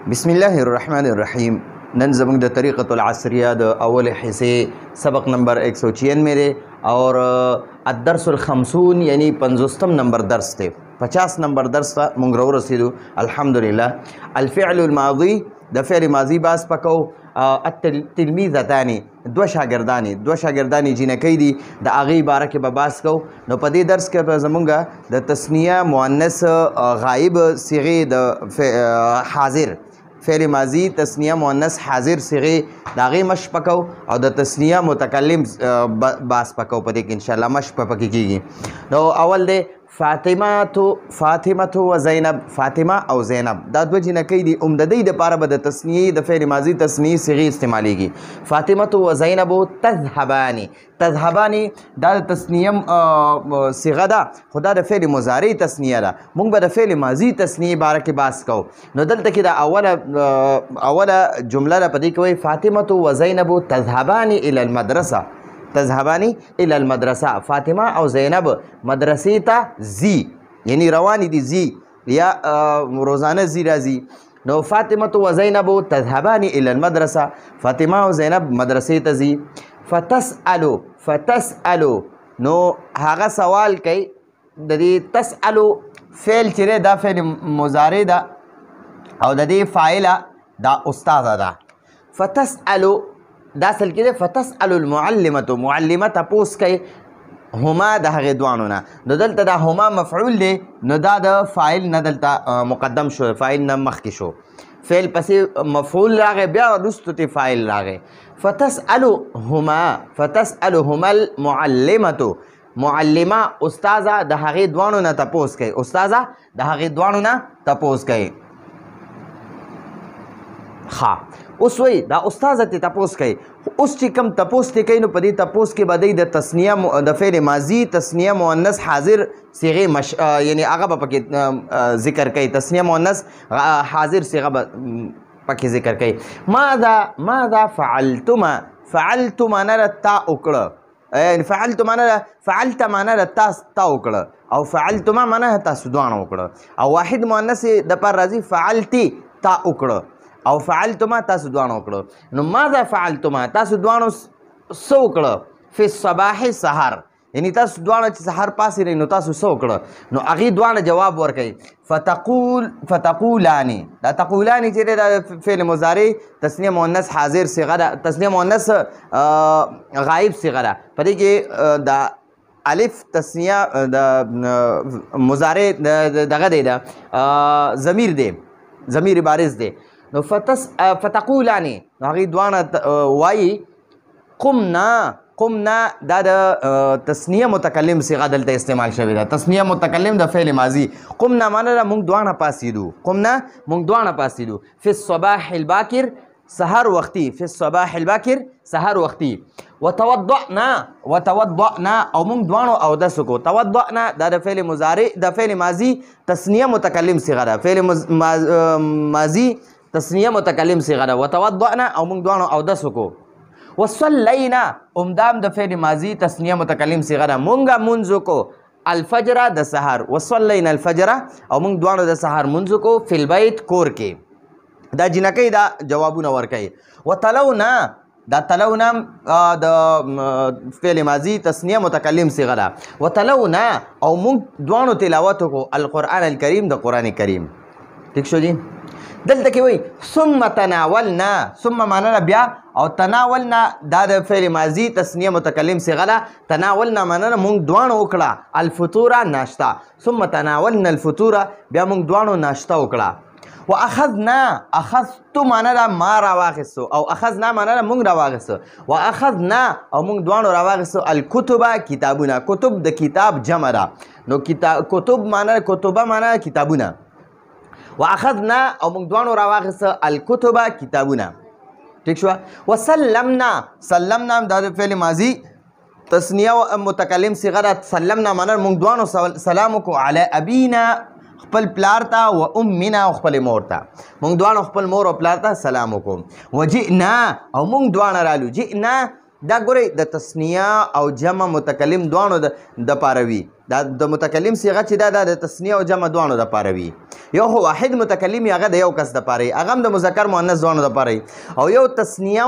بسم الله الرحمن الرحیم. نن زموږ د طریقة العصریه د اول حصے سبق نمبر 196 دی اور الدرس الخمسون یعنی 50 نمبر درس دی. 50 نمبر درس ته مونږ ورسېدو الحمدلله. الفعل الماضی د فعل ماضی باس پکو. التلمیذتانی دو شاگردانی جنکی دي د هغې باره کې به باس کو. نو په دې درس کې به زمونږ د تثنیه مؤنث غایب صیغې د حاضر فعل ماضی تثنیه مؤنث حاضر صیغې د هغې مشق پکو او د تثنیه متکلم باس پکو. په دې کې انشاءالله مشق پکې کېږي. نو اول دی فاطمه و زینب. فاطمه او زینب دا دوه جنکۍ دي. د دوی دپاره به د تثنیې د فعل ماضي تثنیې صیغې استعمالیږي. فاطمه و زینب تذهبانی. تذهبانی دا د تثنیه صیغه ده خو دا د فعل مضارع تثنیه ده. موږ به د فعل ماضي تثنیې باره کې بحث کوو. نو دلته کې دا اوله جمله ده په دې کې وایي فاطمه و زینب تذهبانی الی المدرسه. تذهبانی الى المدرسه. فاطمه او زینب مدرسې ته زی یعنی روانی دي زی یا روزانه زی راځي. نو فاطمه و زینب تذهبانی الى المدرسه. فاطمه او زینب مدرسې ته زی. فتسالو نو هغه سوال کوي. د دې تسالو فعل چې دی دا فعل مضارع ده او د دې فاعله دا استاذه ده. فتسالو دا اصل کې دی فتسأل المعلمة. معلمه تپوس کوي هما د هغې دوانو نه. نو دلته دا هما مفعول دی نو دا د فاعل نه دلته مقدم شو. فاعل نه مخکې شو. فعل پسې مفعول راغی بیا وروستو ته فاعل راغی. فتسألهما المعلمة. معلمه استاذه د هغې دوانو نه تپوس کوي. استاذه د هغې دوانو نه تپوس کوي. ها اوس وایي دا استاذه ته تپوس کوي. اوس چې کوم تپوس ته کوي نو په دې تپوس کې به دی د تثنیه د فعل ماضي تثنیه مؤنث حاضر صیغې یعنی هغه به پکې ذکر کوي. تثنیه مؤنث حاضر صیغه به پکې ذکر کوي. ماذا فعلتما. فعلت معنی ده تا وکړه. فعلت معنی ده فعلت معنی ده تا وکړه او فعلتما معنی ده تاسو دواړه وکړه او واحد مؤنث دپاره راځي فعلتي تا وکړه او فعلتما تاسو دوانو وکړو. نو ماذا فعلتما تاسو دوانو څه وکړه. فی الصباح سحر یعنی تاسو دوانو چې سحر پاسې نو تاسو څه وکړه. نو هغې دوانه جواب ورکوي. فتقولانی دا تقولانی چې دی دا فعل مضارع تثنیه مؤنث حاضر صیغه ده. تثنیه مؤنث غایب صیغه ده. په دې کې دا الف تثنیه د مضارع دغه دی دا ضمیر دی ضمیر بارز دی. نو فتقولانی نو هغې دوانه وایي قمنا دا د تثنیه متکلم صیغه دلته استعمال شوې ده. تثنیه متکلم د فعل ماضي. قمنا معنی ده موږ دوانه پاسېدو. فی الصباح الباکر سحر وختي. فی الصباح الباکر سحر وختي. وتوضأنا او موږ دوانو اودس وکړو. توضأنا دا د فعل مضارع د فعل ماضي تثنیه متکلم صیغه ده. فعل ماضي تثنیه متکلم صیغه ده. وتوضأنا او موږ دوانو اودس وکړو. وصلینا دام د فعل ماضي تثنیه متکلم صیغه ده. مونږه مونځ وکړو الفجر د سحر. وصلینا الفجر او موږ دوانو د سحر مونځ وکړو فی البیت کور کې. دا جنکۍ دا جوابونه ورکوي. وتلونا دا تلونا د فعل ماضي تثنیه متکلم صیغه ده. وتلونا او موږ دوانو تلاوت وکړو القرآن الکریم د قرآن کریم. ٹھیک شو جی. دلته کې وایي ثم تناولنا. ثم معنی ده بیا او تناولنا دا د فعل ماضي تثنیه متکلم صیغه ده. تناولنا معنی ده موږ دوانو وکړه الفطوره ناشته. ثم تناولنا الفطوره بیا موږ دوانو ناشته وکړه. اخذتو معنی ده ما راواخیستو او اخذنا معنی ده موږ راواخیستو. واخذنا او موږ دوانو راواخیستو الکتبه کتابونه. کتب د کتاب جمع ده. نو کتب معنی کتبه معنی کتابونه. واخذنا او موږ دوانو راواخیسته الکتبه کتابونه. ٹھیک شوه. سلمنا دا د فعل ماضي تثنیه متکلم صیغه ده. سلمنا معنی موږ دوانو سلام وکړو علی ابینا خپل پلار ته و امنا او خپل مور ته. موږ دوانو خپل مور او پلار ته سلام وکړو. وجئنا او موږ دوانه رالو. جئنا دا ګورئ د تثنیه او جمع متکلم دوانو د پاره وي. دا د متکلم صیغه چې دا د تثنیه او جمع دوانو د پاره وي. یو خو واحد متکلم هغه د یو کس دپاره هغه هم د مذکر مؤنث دواړو دپاره او یو تسنیه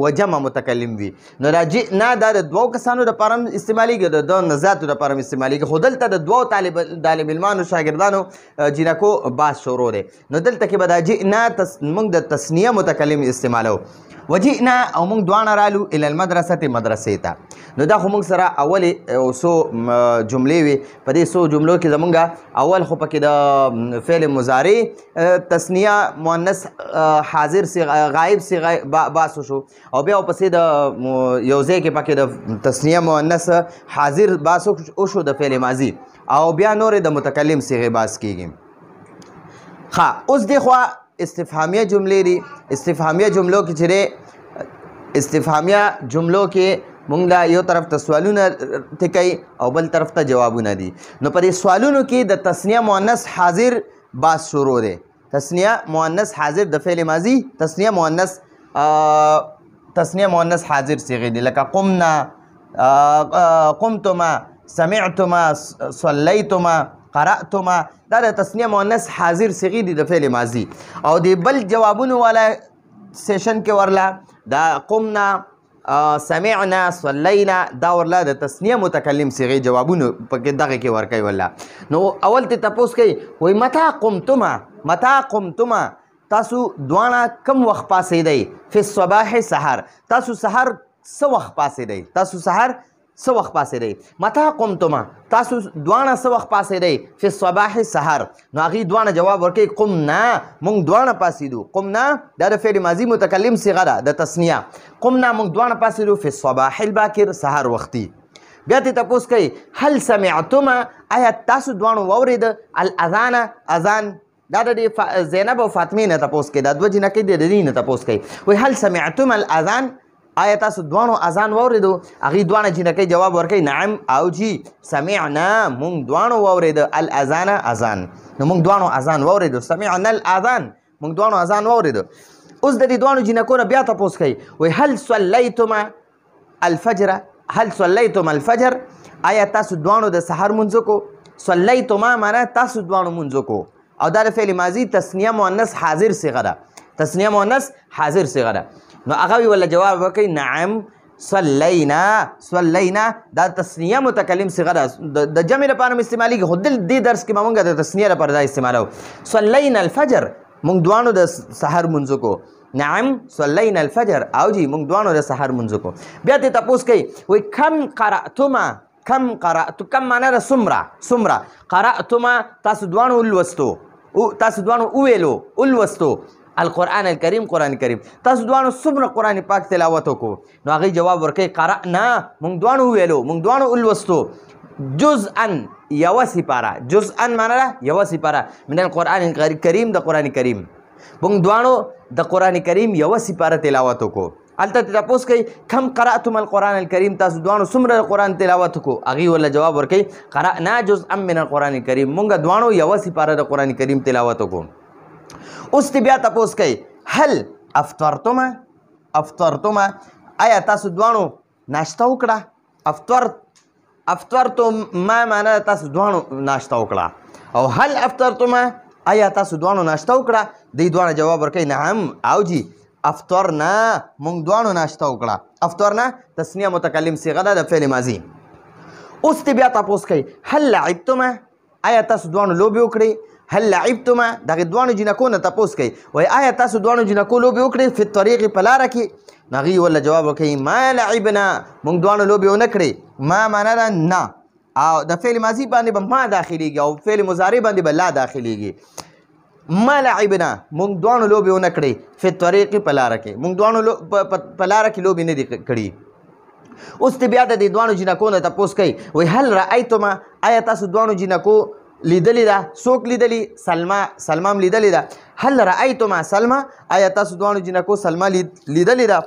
و جمع متکلم وي نو دا جئنا دا د دوو کسانو دپاره هم استعمالیږي د دوو ذاتو دپاره هم استعمالیږي خو دلته د دوو طالب علمانو شاګردانو جنکو باس شروع دی نو دلته کې به دا جئنا موږ د تسنیه متکلم استعمالو وجئنا او موږ دواړه رالو الی المدرسة مدرسې ته نو دا خو موږ سره اولې څو جملې وي په دې څو جملو کې زمونږ اول خو پکې د فعل مضارع تسنیه مؤنث حاضر غایب صیغه باسو شو او بیا ورپسې د یو ځای کې پکې د تسنیه مؤنث حاضر باسو شو د فعل ماضي او بیا نورې د متکلم صیغې باس کېږي ښه اوس دې خوا استفهامیه جملې دي استفهامیه جملو کې چې استفهامیه جملو کې مونږ دا یو طرف ته سوالونه ټکوي او بل طرف ته جوابونه دي نو په دې سوالونو کې د تسنیه مؤنث حاضر باس شروع دی تسنیه مؤنث حاضر د فعل ماضي تسنیه مؤنث حاضر صيغې دي لکه قمنا قمتما سمعتما صليتما قرأتما دا د تسنیه مؤنث حاضر صيغې دي د فعل ماضي او د بل جوابونو والا سیشن کې ورله دا قمنا سمعنا صلینا دا ورله د تسنیه متکلم صيغې جوابونو پکې دغه کې ورکوي ورله نو اول ته تپوس کوي وایي متا قمتما تاسو دواړه کم وخت پاسېدئ فی الصباح سحر تاسو سحر څه وخت پاسېدئ څه وخت پاسېدئ متا قمتما تاسو دواړه څه وخت پاسېدئ فی الصباح سحر نو هغې دواړه جواب ورکوي قمنا موږ دواړه پاسېدو قمنا دا د فعل ماضي متکلم صیغه ده د تسنیه قمنا موږ دواړه پاسېدو فی الصباح الباکر سحر وختي بیا ته تپوس کوي هل سمعتما آیا تاسو دواړو واورېده الاذان اذان دا د زینب او فاطمې نه تپوس کوي دا دوه جنکۍ د دې نه تپوس کوي وایي هل سمعتما الاذان آیا تاسو دواړو اذان واورېدو هغې دواړه جنکۍ جواب ورکوي نعم او جی سمعنا موږ دواړو واورېده الاذان اذان نو موږ دواړو اذان واورېدو سمعنا الاذان موږ دواړو اذان واورېدو اوس د دې دواړو جنکو نه بیا تپوس کوي وایي هل صلیتما الفجر آیا تاسو دواړو د سحر منځ کو صلیتما معنا تاسو دواړو منځ کو او دا د فعل ماضي تسنیه مؤنث حاضر صیغه ده تسنیه مؤنث حاضر صیغه ده نو هغه ولا جواب وکړي نعم صلینا دا تسنیه متکلم صیغه ده د جمع لپاره هم استعمالیږي خو دې درس کې به موږ د تسنیه لپاره دا استعمالو صلینا الفجر موږ دواړو د سحر منځ کو نعم صلینا الفجر او جی موږ دواړو د سحر منځ کو بیا ته تپوس کوي وایي کم قرأتما کم معنا ده څومره قرأتما تاسو دواړو ولوستو تاسو دواړو ولوستو القرآن الکریم قرآن کریم تاسو دواړو څومره قرآن پاک تلاوت وکړو نو هغې جواب ورکوي قرأنا موږ دواړو وویلو موږ دواړو ولوستو جزءا یوه سپاره جزءا معنا ده یوه سپاره من القرآن کریم د قرآن کریم موږ دواړو د قرآن کریم یوه سپاره تلاوت وکړو هلته تپوس کوي کم قرأتم القرآن الکریم تاسو دواړو څومره قرآن تلاوت وکړو هغې ورله جواب ورکوي قرأنا جزءا من القرآن الکریم موږ دواړو یوه سپاره د قرآن کریم تلاوت وکړو اوس ته بیا تپوس کوي هل افطرتما آیا تاسو دواړو ناشته وکړه افطرتما معنا تاسو دواړو ناشته وکړه او هل افطرتما آیا تاسو دواړو ناشته وکړه دوی دواړه جواب ورکوي نعم او جی افطرنا موږ دواړو ناشته وکړه افطرنا تسنیه متکلم صیغه ده د فعل ماضي اوس ته بیا تپوس کوي هل لعبتما آیا تاسو دواړو لوبې وکړئ هل لعبتما دغه دواړو جنکو نه تپوس کوي وایي آیا تاسو دواړو جنکو لوبې وکړې فی الطریق په لاره کې نو هغې ورله جواب ورکوي ما لعبنا موږ دواړو لوبې ونه کړې ما معنا ده نه او د فعل ماضي باندې به ما داخلیږي او فعل مضارع باندې به لا داخلیږي ما لعبنا موږ دواړو لوبې ونه کړې فی الطریق په لاره کې موږ دواړو په لاره کې لوبې نه دي کړي اوس ته بیا د دې دواړو جنکو نه تپوس کوي وایي هل رأیتما آیا تاسو دواړو جنکو لیدلی ده څوک لیدلی سلما هم لیدلی ده هل رأیتما سلما آیا تاسو دواړو جنکو سلما لیدلی ده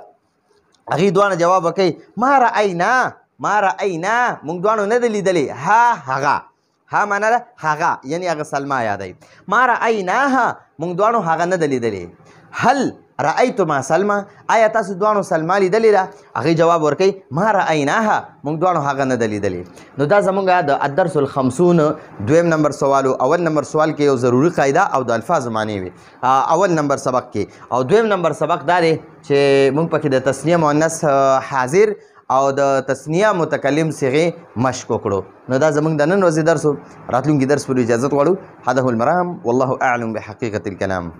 هغې دواړه جواب وکوي ما رأینا موږ دواړو نه ده لیدلی ها معنا ده هغه یعنی هغه سلما یادوي ما رأیناها موږ دواړو هغه نه ده لیدلی هل رأیتما سلمى آیا تاسو دواړو سلما لیدلې ده؟ هغې جواب ورکوي ما رأیناها موږ دواړو هغه نه ده لیدلې. نو دا زموږ د الدرس الخمسون دویم نمبر سوال اول نمبر سوال کې یو ضروري قاعده او د الفاظ معنی وي اول نمبر سبق کې. او دویم نمبر سبق دا دی چې موږ پکې د تسنیه مؤنث حاضر او د تسنیه متکلم صيغې مشق وکړو. نو دا زموږ د نن ورځې درس راتلونکي درس پورې اجازت غواړو. هذا هو المرام والله اعلم بحقیقة الكلام.